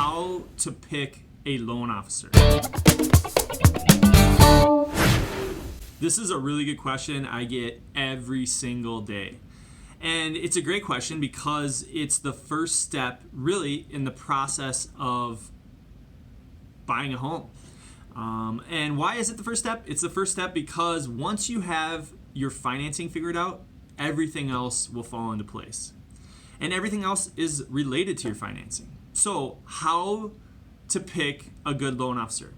how to pick a loan officer. This is a really good question I get every single day. And it's a great question because it's the first step really in the process of buying a home. And why is it the first step? It's the first step because once you have your financing figured out, everything else will fall into place. And everything else is related to your financing. So how to pick a good loan officer?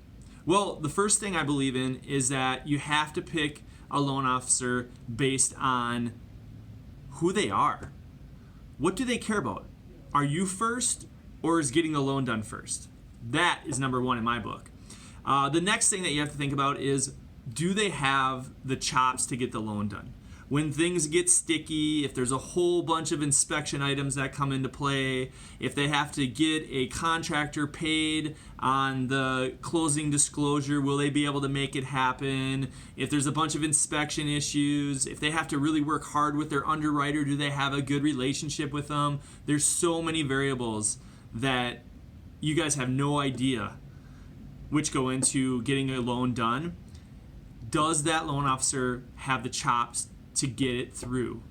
Well, the first thing I believe in is that you have to pick a loan officer based on who they are. What do they care about? Are you first, or is getting the loan done first? That is number one in my book. The next thing that you have to think about is, do they have the chops to get the loan done? When things get sticky, if there's a whole bunch of inspection items that come into play, if they have to get a contractor paid on the closing disclosure, will they be able to make it happen? If there's a bunch of inspection issues, if they have to really work hard with their underwriter, do they have a good relationship with them? There's so many variables that you guys have no idea which go into getting a loan done. Does that loan officer have the chops to get it through?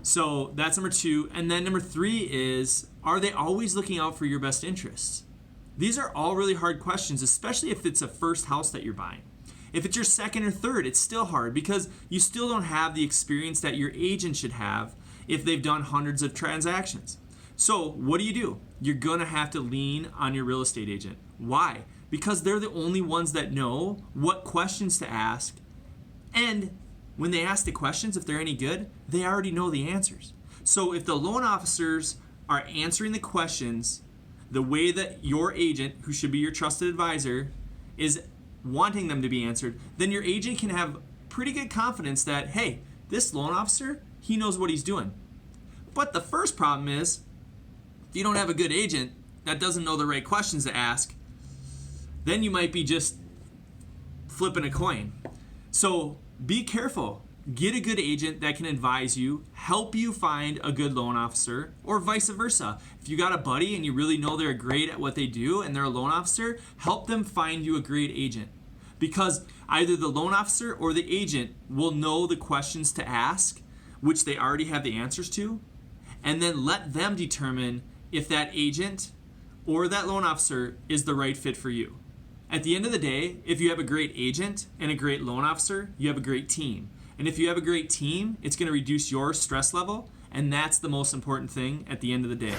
So that's number two. And then number three is, are they always looking out for your best interests? These are all really hard questions, especially if it's a first house that you're buying. If it's your second or third, it's still hard because you still don't have the experience that your agent should have if they've done hundreds of transactions. So what do? You're gonna have to lean on your real estate agent. Why? Because they're the only ones that know what questions to ask, and when they ask the questions, if they're any good, they already know the answers. So if the loan officers are answering the questions the way that your agent, who should be your trusted advisor, is wanting them to be answered, then your agent can have pretty good confidence that, hey, this loan officer, he knows what he's doing. But the first problem is, if you don't have a good agent that doesn't know the right questions to ask, then you might be just flipping a coin. So be careful. Get a good agent that can advise you, help you find a good loan officer, or vice versa. If you got a buddy and you really know they're great at what they do and they're a loan officer, help them find you a great agent. Because either the loan officer or the agent will know the questions to ask, which they already have the answers to, and then let them determine if that agent or that loan officer is the right fit for you. At the end of the day, if you have a great agent and a great loan officer, you have a great team. And if you have a great team, it's going to reduce your stress level, and that's the most important thing at the end of the day.